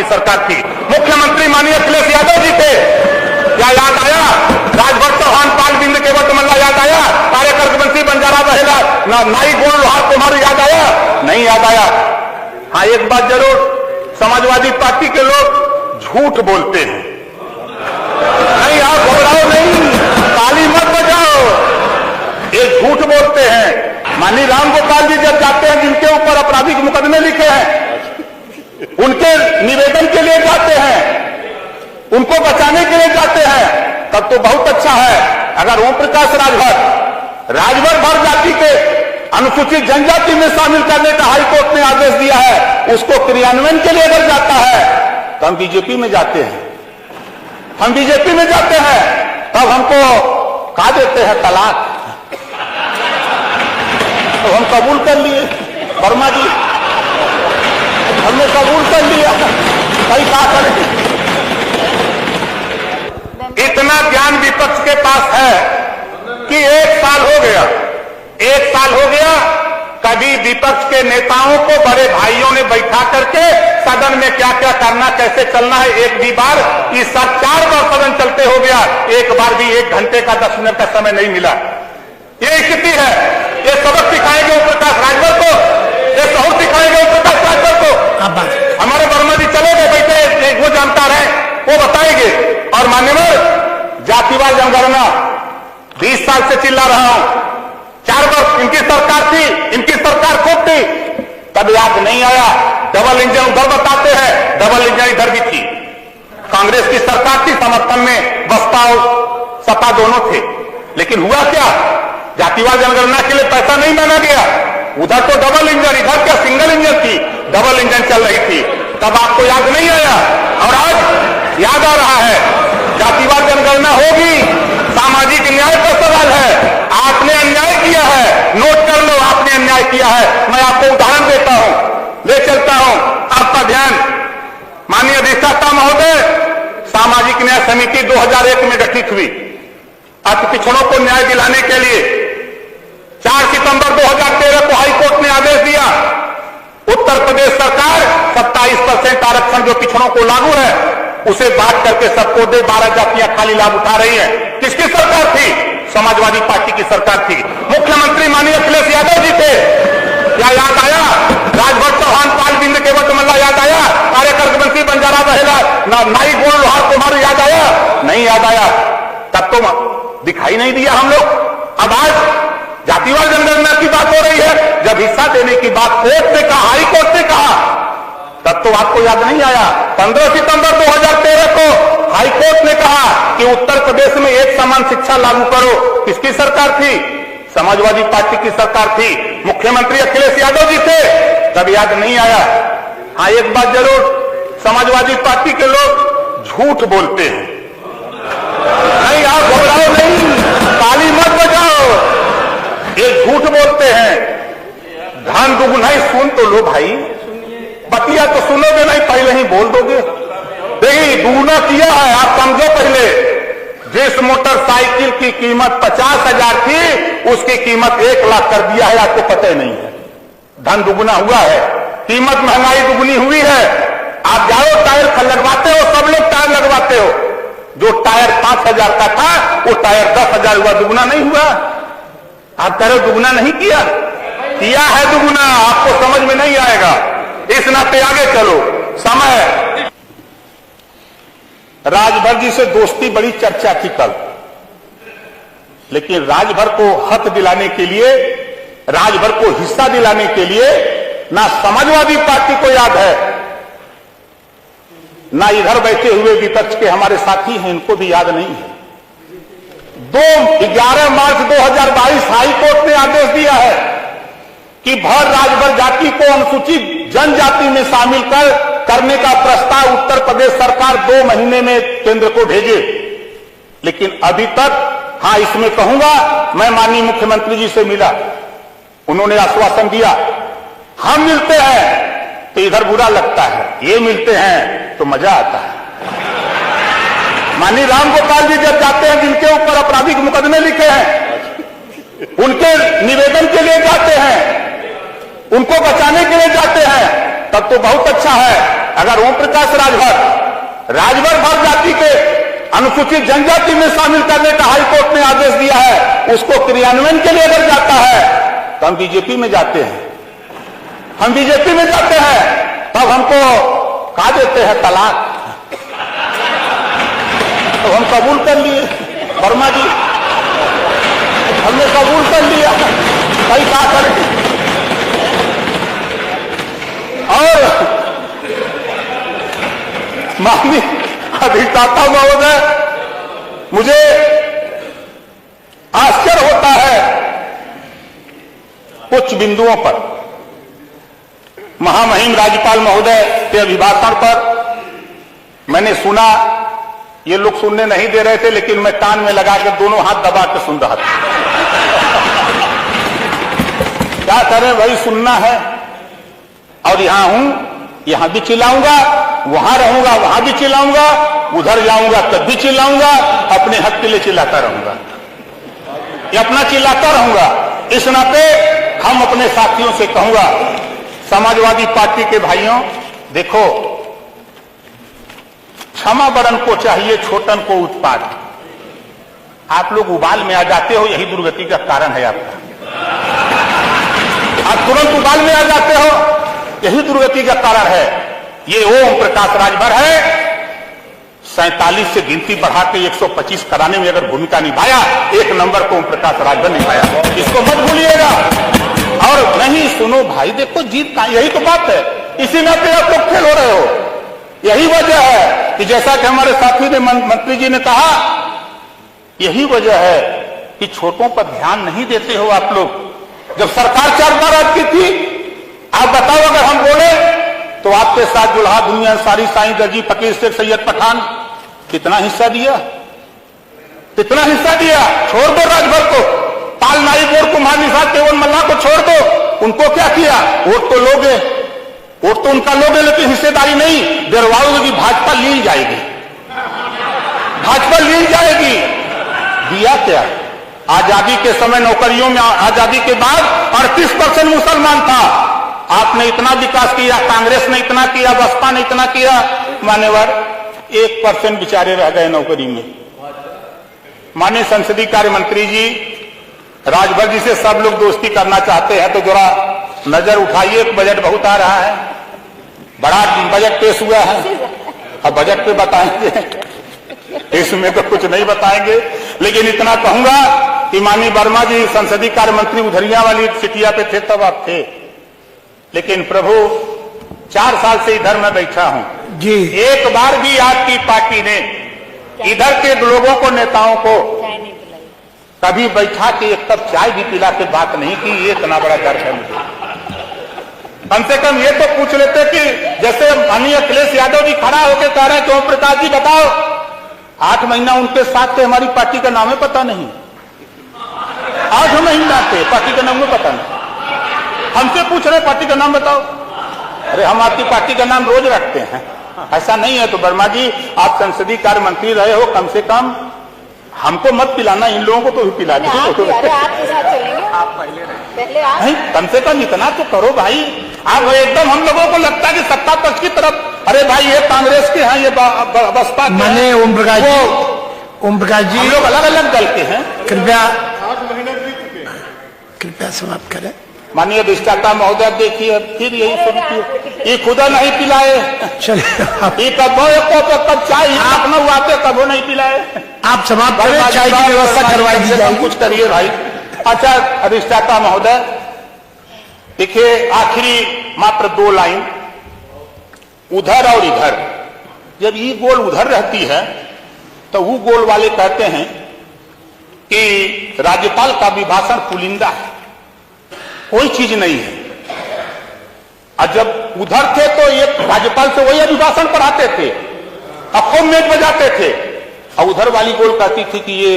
की सरकार थी। मुख्यमंत्री माननीय अखिलेश यादव जी थे। क्या याद आया? राजभर चौहान, पाल बिंद केवट मल्ला याद आया? कार्यकर्ता बंजारा बहेला, नाई गोल लोहार कुमार याद आया? नहीं याद आया। हाँ, एक बात जरूर, समाजवादी पार्टी के लोग झूठ बोलते हैं। नहीं, आप घबराओ नहीं, ताली मत बजाओ, ये झूठ बोलते हैं। माननीय राम गोपाल जी जब जाते हैं, जिनके ऊपर आपराधिक मुकदमे लिखे हैं, उनके निवेदन के लिए जाते हैं, उनको बचाने के लिए जाते हैं, तब तो बहुत अच्छा है। अगर ओम प्रकाश राजभर भर जाति के अनुसूचित जनजाति में शामिल करने का हाईकोर्ट ने आदेश दिया है, उसको क्रियान्वयन के लिए अगर जाता है तो हम बीजेपी में जाते हैं। हम बीजेपी में जाते हैं, तब हमको कहा देते हैं तलाक। तो हम कबूल कर लिए, वर्मा जी, हमने कबूल कर लिया, कहीं क्या करें। इतना ज्ञान विपक्ष के पास है कि एक साल हो गया, कभी विपक्ष के नेताओं को बड़े भाइयों ने बैठा करके सदन में क्या क्या करना, कैसे चलना है, एक भी बार, इस 4 बार सदन चलते हो गया, एक बार भी 1 घंटे का 10 मिनट का समय नहीं मिला। ये स्थिति है। ये सबक सिखाएंगे ओम प्रकाश राजभर को, ये सबक सिखाएंगे ओम प्रकाश राजभर को। हमारे वर्मा जी चले गए, बैठे, वो जानकार है, वो बताएंगे। और मान्यवर, जातिवाद जनगणना 20 साल से चिल्ला रहा हूं, 4 वर्ष इनकी सरकार थी, इनकी सरकार खूब थी, तब याद नहीं आया। डबल इंजन उधर बताते हैं, डबल इंजन इधर भी थी। कांग्रेस की सरकार थी, समर्थन में बसपा और सपा दोनों थे, लेकिन हुआ क्या? जातिवाद जनगणना के लिए पैसा नहीं मांगा गया। उधर तो डबल इंजन, इधर क्या सिंगल इंजन थी, डबल इंजन चल रही थी, तब आपको याद नहीं आया। और आज याद आ रहा है। जातिवाद जनगणना होगी, सामाजिक न्याय का सवाल है। आपने अन्याय किया है, नोट कर लो, आपने अन्याय किया है। मैं आपको उदाहरण देता हूं, ले चलता हूं आपका ध्यान। माननीय अधिष्ठाता महोदय, सामाजिक न्याय समिति 2001 में गठित हुई अति पिछड़ों को न्याय दिलाने के लिए। 4 सितंबर 2013 को हाईकोर्ट ने आदेश दिया, उत्तर प्रदेश सरकार 27% आरक्षण जो पिछड़ों को लागू है उसे बांट करके सबको दे। 12 जातियां खाली लाभ उठा रही है। किसकी सरकार थी? समाजवादी पार्टी की सरकार थी। मुख्यमंत्री माननीय अखिलेश यादव जी थे। क्या याद आया? राजभर चौहान, पाल बिंद केवट मल्ला याद आया? कार्यकर्ता बंजारा बहेला, नाई गोल लोहार कुमार याद आया? नहीं याद आया। तब तो दिखाई नहीं दिया हम लोग। अब आज जातिवाद जनगणना की बात हो रही है, जब हिस्सा देने की बात कोर्ट ने कहा, हाई कोर्ट ने कहा, तब तो आपको याद नहीं आया। 15 सितंबर 2013 को हाई कोर्ट ने कहा कि उत्तर प्रदेश में एक समान शिक्षा लागू करो। किसकी सरकार थी? समाजवादी पार्टी की सरकार थी। मुख्यमंत्री अखिलेश यादव जी थे, तब याद नहीं आया। हाँ, एक बात जरूर, समाजवादी पार्टी के लोग झूठ बोलते हैं। नहीं, आप घबराओ नहीं, ताली मत बजाओ, ये झूठ बोलते हैं। धन दुगुनाई सुन तो लो भाई, बतिया तो सुनोगे नहीं, पहले ही बोल दोगे। देखिए, दुगुना किया है, आप समझो। पहले जिस मोटरसाइकिल की कीमत 50,000 थी, उसकी कीमत 1 लाख कर दिया है, आपको पता ही नहीं है। धन दुगुना हुआ है, कीमत महंगाई दुगुनी हुई है। आप जाओ, टायर लगवाते हो, सब लोग टायर लगवाते हो। जो टायर 5,000 का था, वो टायर 10,000 हुआ, दुगुना नहीं हुआ। आप कह रहे हो दुगुना नहीं किया, किया है दुगुना, आपको समझ में नहीं आएगा। इस नाते आगे चलो। समय राजभर जी से दोस्ती बड़ी चर्चा थी कल, लेकिन राजभर को हक दिलाने के लिए, राजभर को हिस्सा दिलाने के लिए ना समाजवादी पार्टी को याद है, ना इधर बैठे हुए विपक्ष के हमारे साथी हैं, इनको भी याद नहीं है। 11 मार्च 2022 हाईकोर्ट ने आदेश दिया है कि भर राजभर जाति को अनुसूचित जनजाति में शामिल करने का प्रस्ताव उत्तर प्रदेश सरकार 2 महीने में केंद्र को भेजे। लेकिन अभी तक, हाँ इसमें कहूंगा, मैं माननीय मुख्यमंत्री जी से मिला, उन्होंने आश्वासन दिया। हम मिलते हैं तो इधर बुरा लगता है, ये मिलते हैं तो मजा आता है। माननीय राम गोपाल जी जब जाते हैं, जिनके ऊपर आपराधिक मुकदमे लिखे हैं, उनके निवेदन के लिए जाते हैं, उनको बचाने के लिए जाते हैं, तब तो बहुत अच्छा है। अगर ओम प्रकाश राजभर भर जाति के अनुसूचित जनजाति में शामिल करने का हाईकोर्ट ने आदेश दिया है, उसको क्रियान्वयन के लिए अगर जाता है तो हम बीजेपी में जाते हैं, हम बीजेपी में जाते हैं, तब हमको कहा देते हैं तलाक। तो हम कबूल कर लिए, वर्मा जी हमने कबूल कर लिया, भाई क्या करें। और माननीय अधिष्ठाता महोदय, मुझे आश्चर्य होता है कुछ बिंदुओं पर। महामहिम राज्यपाल महोदय के अभिभाषण पर मैंने सुना, ये लोग सुनने नहीं दे रहे थे, लेकिन मैं कान में लगा के दोनों हाथ दबा के सुन रहा था। क्या करें भाई, सुनना है। और यहां हूं, यहां भी चिल्लाऊंगा, वहां रहूंगा वहां भी चिल्लाऊंगा, उधर जाऊंगा तब भी चिल्लाऊंगा, अपने हक के लिए चिल्लाता रहूंगा, ये अपना चिल्लाता रहूंगा। इस नाते हम अपने साथियों से कहूंगा, समाजवादी पार्टी के भाइयों, देखो क्षमा बड़न को चाहिए छोटन को उत्पाद। आप लोग उबाल में आ जाते हो, यही दुर्गति का कारण है आपका। आप तुरंत उबाल में आ जाते हो, यही दुर्गति का कारण है। ये ओम प्रकाश राजभर है, 47 से गिनती बढ़ा के 125 कराने में अगर भूमिका निभाया, 1 नंबर को ओम प्रकाश राजभर निभाया, इसको मत भूलिएगा। और नहीं सुनो भाई, देखो जीत का यही तो बात है, इसी नाते आप लोग फेल हो रहे हो। यही वजह है कि जैसा कि हमारे साथी ने मंत्री जी ने कहा, यही वजह है कि छोटों पर ध्यान नहीं देते हो आप लोग। जब सरकार 4 बार आपकी थी, आप बताओ अगर हम बोले तो आपके साथ जुल्हा दुनिया अंसारी, साईं दर्जी, फकीर शेख सैयद पठान कितना हिस्सा दिया, कितना हिस्सा दिया। छोड़ दो राजभर को, पाल नाइक और कुमार निषाद केवल मल्ला को छोड़ दो, उनको क्या किया, वोट तो लोगे, वोट तो उनका लोगे, लेकिन हिस्सेदारी नहीं दिलवाओगे। भाजपा लील जाएगी, भाजपा लील जाएगी। दिया क्या, आजादी के समय नौकरियों में, आजादी के बाद 38% मुसलमान था, आपने इतना विकास किया, कांग्रेस ने इतना किया, बसपा ने इतना किया, मान्यवर 1% बेचारे रह गए नौकरी में। माननीय संसदीय कार्य मंत्री जी, राजभर जी से सब लोग दोस्ती करना चाहते हैं तो जरा नजर उठाइए, बजट बहुत आ रहा है, बड़ा बजट पेश हुआ है, अब बजट पे बताएंगे, इसमें तो कुछ नहीं बताएंगे। लेकिन इतना कहूंगा कि माननीय वर्मा जी संसदीय कार्य मंत्री उधरिया वाली सिटिया पे थे, तब आप थे, लेकिन प्रभु 4 साल से इधर मैं बैठा हूं जी, एक बार भी आपकी पार्टी ने इधर के लोगों को, नेताओं को कभी बैठा के एक कप चाय भी पिला के बात नहीं की। ये इतना बड़ा डर है मुझे। कम से कम ये तो पूछ लेते कि जैसे माननीय अखिलेश यादव जी खड़ा होकर कह रहे हैं कि ओम प्रकाश जी बताओ, 8 महीना उनके साथ थे, हमारी पार्टी का नाम है पता नहीं, 8 महीना थे, पार्टी का नाम में पता नहीं, हमसे पूछ रहे पार्टी का नाम बताओ। अरे हम आपकी पार्टी का नाम रोज रखते हैं, ऐसा नहीं है। तो वर्मा जी, आप संसदीय कार्य मंत्री रहे हो, कम से कम हमको मत पिलाना, इन लोगों को तो भी पिला दो। आप पहले नहीं, कम से कम इतना तो करो भाई। आप एकदम हम लोगों को लगता है कि सत्ता पक्ष की तरफ, अरे भाई ये कांग्रेस के हैं, ये बसपा के हैं, ओम प्रकाश जी, हम लोग अलग अलग दल के हैं। कृपया 8 महीने कृपया समाप्त करें। माननीय अधिष्ठाता महोदय, देखिए फिर यही सुनती, ये खुदा नहीं पिलाए, चलिए कब चाय अपना हुआते कबो नहीं पिलाए। आप समाप्त करें, चाय की व्यवस्था करवाई दी जाए, कुछ करिए भाई। अच्छा अधिष्ठाता महोदय, देखिए आखिरी मात्र 2 लाइन, उधर और इधर, जब ये गोल उधर रहती है तो वो गोल वाले कहते हैं कि राज्यपाल का अभिभाषण पुलिंदा है, कोई चीज नहीं है। और जब उधर थे तो ये राज्यपाल से वही अभिभाषण पढ़ाते थे, अखों में बजाते थे, और उधर वाली गोल कहती थी कि ये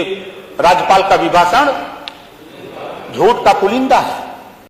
राज्यपाल का अभिभाषण झूठ का पुलिंदा है।